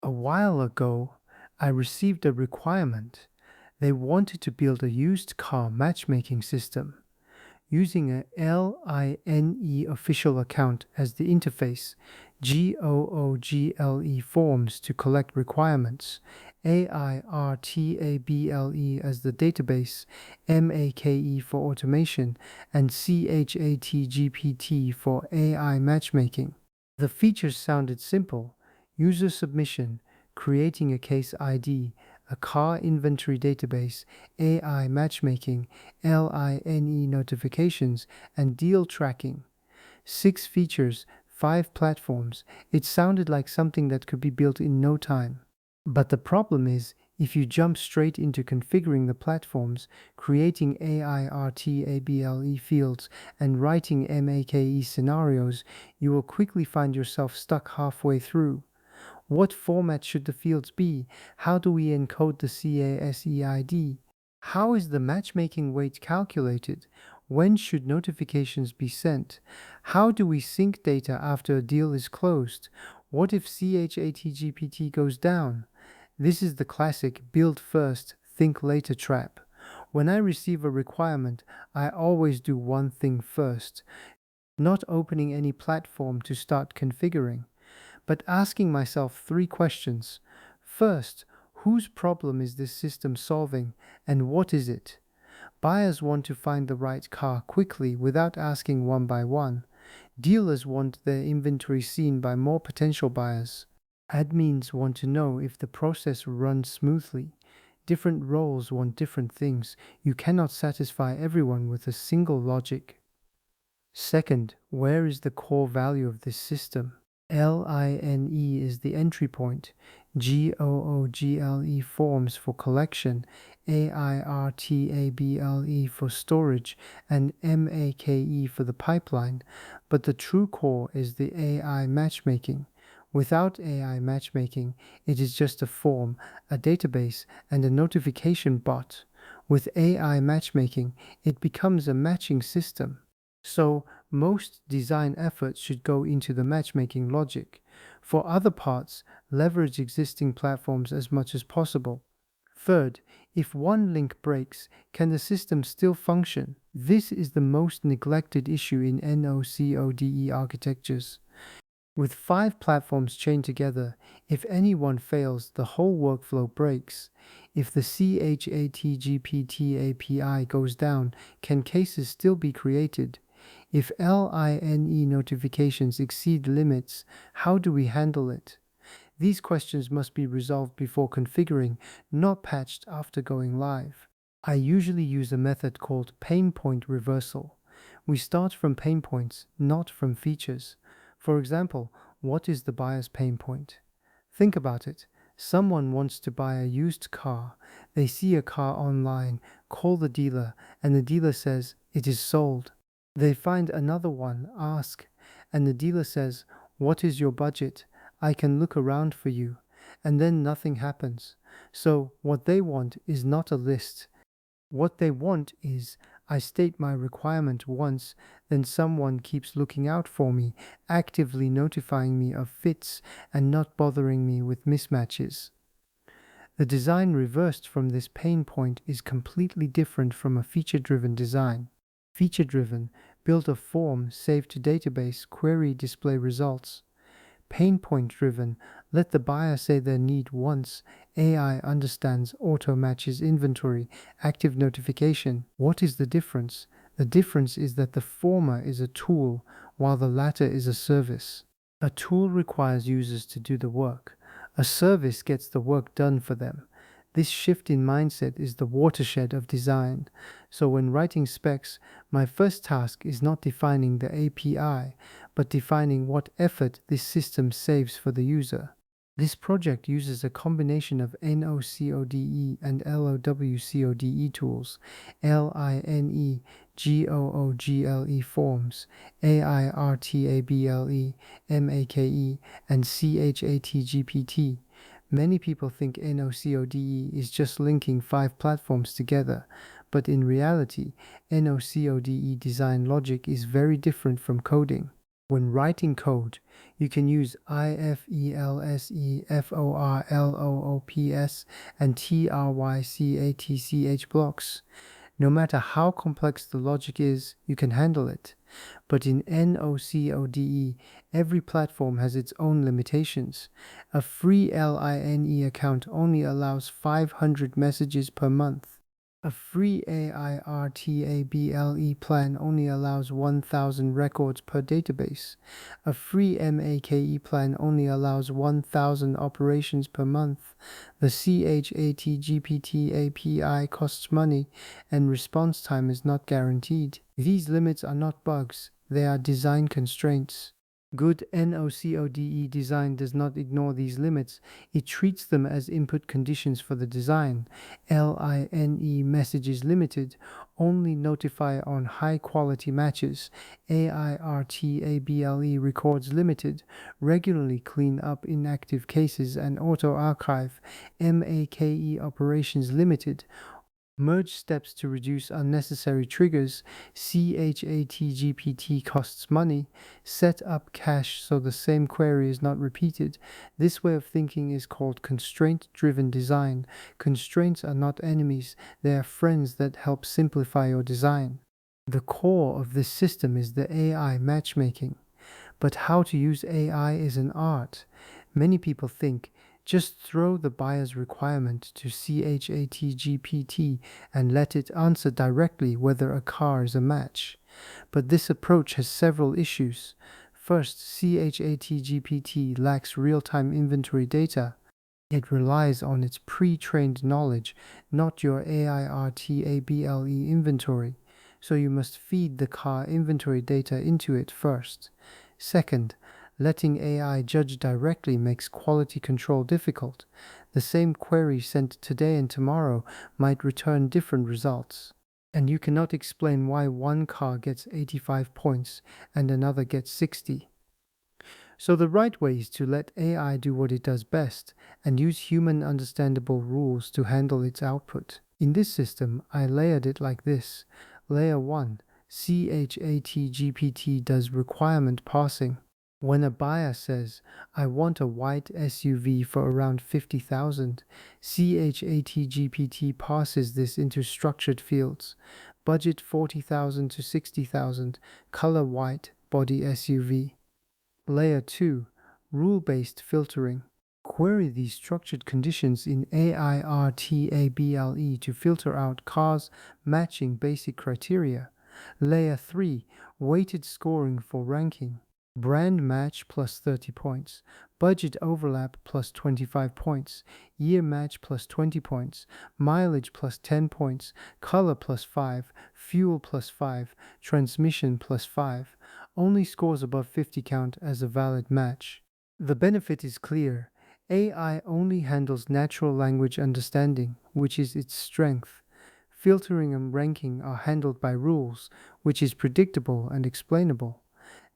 A while ago, I received a requirement. They wanted to build a used car matchmaking system using a LINE official account as the interface, GOOGLE forms to collect requirements, AIRTABLE as the database, MAKE for automation, and CHATGPT for AI matchmaking. The features sounded simple: user submission, creating a case ID, a car inventory database, AI matchmaking, LINE notifications, and deal tracking. 6 features, 5 platforms. It sounded like something that could be built in no time. But the problem is, if you jump straight into configuring the platforms, creating AIRTABLE fields, and writing MAKE scenarios, you will quickly find yourself stuck halfway through. What format should the fields be? How do we encode the CASEID? How is the matchmaking weight calculated? When should notifications be sent? How do we sync data after a deal is closed? What if CHATGPT goes down? This is the classic build first, think later trap. When I receive a requirement, I always do one thing first, not opening any platform to start configuring, but asking myself 3 questions. First, whose problem is this system solving, and what is it? Buyers want to find the right car quickly without asking one by one. Dealers want their inventory seen by more potential buyers. Admins want to know if the process runs smoothly. Different roles want different things. You cannot satisfy everyone with a single logic. Second, where is the core value of this system? LINE is the entry point, GOOGLE forms for collection, AIRTABLE for storage, and MAKE for the pipeline. But the true core is the AI matchmaking. Without AI matchmaking, it is just a form, a database, and a notification bot. With AI matchmaking, it becomes a matching system. So, most design efforts should go into the matchmaking logic. For other parts, leverage existing platforms as much as possible. Third, if one link breaks, can the system still function? This is the most neglected issue in NOCODE architectures. With 5 platforms chained together, if any one fails, the whole workflow breaks. If the CHATGPT API goes down, can cases still be created? If LINE notifications exceed limits, how do we handle it? These questions must be resolved before configuring, not patched after going live. I usually use a method called pain point reversal. We start from pain points, not from features. For example, what is the buyer's pain point? Think about it. Someone wants to buy a used car. They see a car online, call the dealer, and the dealer says it is sold. They find another one, ask, and the dealer says, "What is your budget? I can look around for you." And then nothing happens. So, what they want is not a list. What they want is, I state my requirement once, then someone keeps looking out for me, actively notifying me of fits and not bothering me with mismatches. The design reversed from this pain point is completely different from a feature-driven design. Feature-driven, build a form, save to database, query, display results. Pain point-driven, let the buyer say their need once, AI understands, auto-matches inventory, active notification. What is the difference? The difference is that the former is a tool, while the latter is a service. A tool requires users to do the work. A service gets the work done for them. This shift in mindset is the watershed of design. So when writing specs, my first task is not defining the API, but defining what effort this system saves for the user. This project uses a combination of NOCODE and LOWCODE tools, LINE, GOOGLE forms, AIRTABLE, MAKE, and CHATGPT. Many people think NOCODE is just linking 5 platforms together, but in reality, NOCODE design logic is very different from coding. When writing code, you can use IFELSEFORLOOPS and TRYCATCH blocks. No matter how complex the logic is, you can handle it. But in NOCODE, every platform has its own limitations. A free LINE account only allows 500 messages per month. A free AIRTABLE plan only allows 1,000 records per database. A free MAKE plan only allows 1,000 operations per month. The ChatGPT API costs money, and response time is not guaranteed. These limits are not bugs, they are design constraints. Good NOCODE design does not ignore these limits, it treats them as input conditions for the design. LINE messages limited, only notify on high quality matches. AIRTABLE records limited, regularly clean up inactive cases and auto archive. MAKE operations limited, merge steps to reduce unnecessary triggers. ChatGPT costs money. Set up cache so the same query is not repeated. This way of thinking is called constraint-driven design. Constraints are not enemies, they are friends that help simplify your design. The core of this system is the AI matchmaking. But how to use AI is an art. Many people think, just throw the buyer's requirement to ChatGPT and let it answer directly whether a car is a match. But this approach has several issues. First, ChatGPT lacks real-time inventory data. It relies on its pre-trained knowledge, not your AIRTABLE inventory. So you must feed the car inventory data into it first. Second, letting AI judge directly makes quality control difficult. The same query sent today and tomorrow might return different results. And you cannot explain why one car gets 85 points and another gets 60. So the right way is to let AI do what it does best and use human understandable rules to handle its output. In this system, I layered it like this. Layer 1. ChatGPT does requirement parsing. When a buyer says, I want a white SUV for around 50,000, ChatGPT parses this into structured fields. Budget 40,000 to 60,000, color white, body SUV. Layer 2. Rule-based filtering. Query these structured conditions in AIRTABLE to filter out cars matching basic criteria. Layer 3. Weighted scoring for ranking. Brand match plus 30 points, budget overlap plus 25 points, year match plus 20 points, mileage plus 10 points, color plus 5, fuel plus 5, transmission plus 5. Only scores above 50 count as a valid match. The benefit is clear. AI only handles natural language understanding, which is its strength. Filtering and ranking are handled by rules, which is predictable and explainable.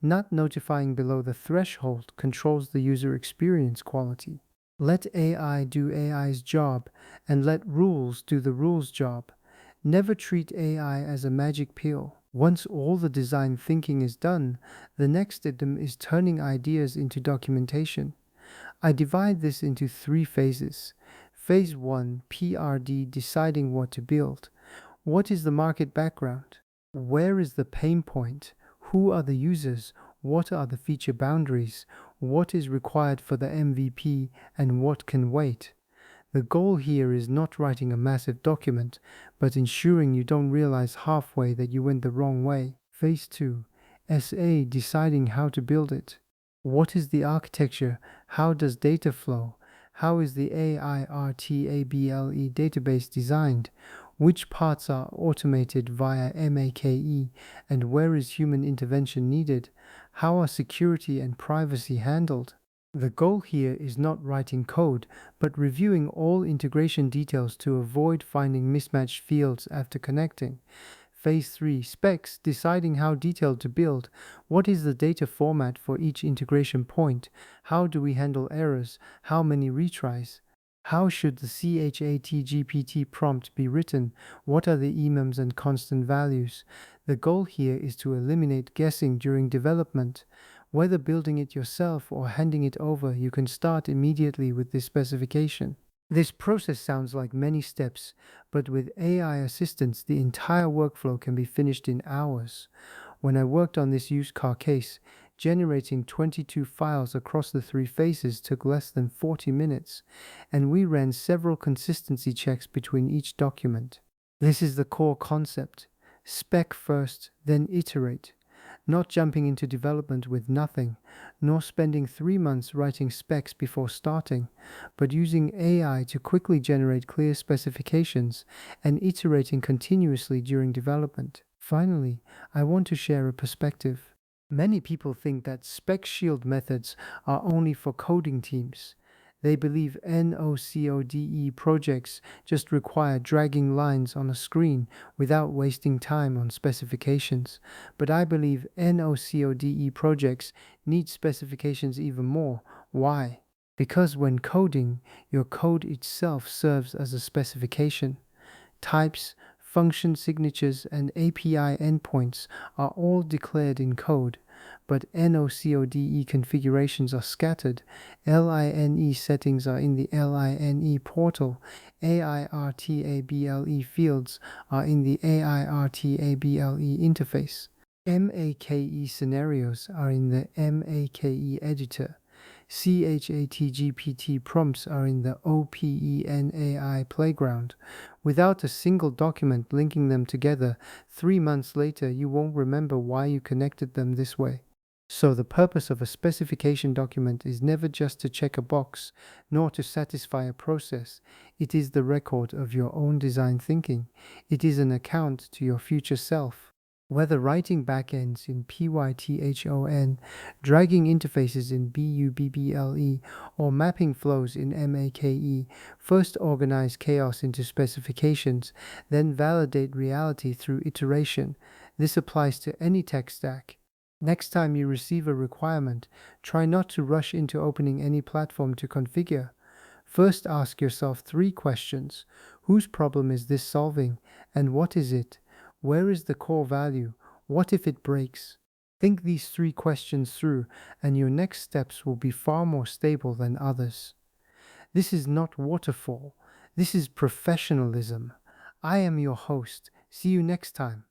Not notifying below the threshold controls the user experience quality. Let AI do AI's job, and let rules do the rules' job. Never treat AI as a magic pill. Once all the design thinking is done, the next item is turning ideas into documentation. I divide this into 3 phases. Phase 1, PRD, deciding what to build. What is the market background? Where is the pain point? Who are the users? What are the feature boundaries? What is required for the MVP and what can wait? The goal here is not writing a massive document, but ensuring you don't realize halfway that you went the wrong way. Phase 2. SA, deciding how to build it. What is the architecture? How does data flow? How is the AIRTABLE database designed? Which parts are automated via MAKE, and where is human intervention needed? How are security and privacy handled? The goal here is not writing code, but reviewing all integration details to avoid finding mismatched fields after connecting. Phase 3, specs, deciding how detailed to build. What is the data format for each integration point? How do we handle errors? How many retries? How should the ChatGPT prompt be written? What are the enums and constant values? The goal here is to eliminate guessing during development. Whether building it yourself or handing it over, you can start immediately with this specification. This process sounds like many steps, but with AI assistance, the entire workflow can be finished in hours. When I worked on this used car case, generating 22 files across the three phases took less than 40 minutes, and we ran several consistency checks between each document. This is the core concept. Spec first, then iterate. Not jumping into development with nothing, nor spending 3 months writing specs before starting, but using AI to quickly generate clear specifications and iterating continuously during development. Finally, I want to share a perspective. Many people think that spec shield methods are only for coding teams. They believe NOCODE projects just require dragging lines on a screen without wasting time on specifications. But I believe NOCODE projects need specifications even more. Why? Because when coding, your code itself serves as a specification. Types, function signatures, and API endpoints are all declared in code, but NOCODE configurations are scattered. LINE settings are in the LINE portal. AIRTABLE fields are in the AIRTABLE interface. MAKE scenarios are in the MAKE editor. ChatGPT prompts are in the OpenAI playground. Without a single document linking them together, 3 months later you won't remember why you connected them this way. So the purpose of a specification document is never just to check a box, nor to satisfy a process. It is the record of your own design thinking. It is an account to your future self. Whether writing backends in Python, dragging interfaces in Bubble, or mapping flows in MAKE, first organize chaos into specifications, then validate reality through iteration. This applies to any tech stack. Next time you receive a requirement, try not to rush into opening any platform to configure. First ask yourself 3 questions. Whose problem is this solving, and what is it? Where is the core value? What if it breaks? Think these 3 questions through, and your next steps will be far more stable than others. This is not waterfall. This is professionalism. I am your host. See you next time.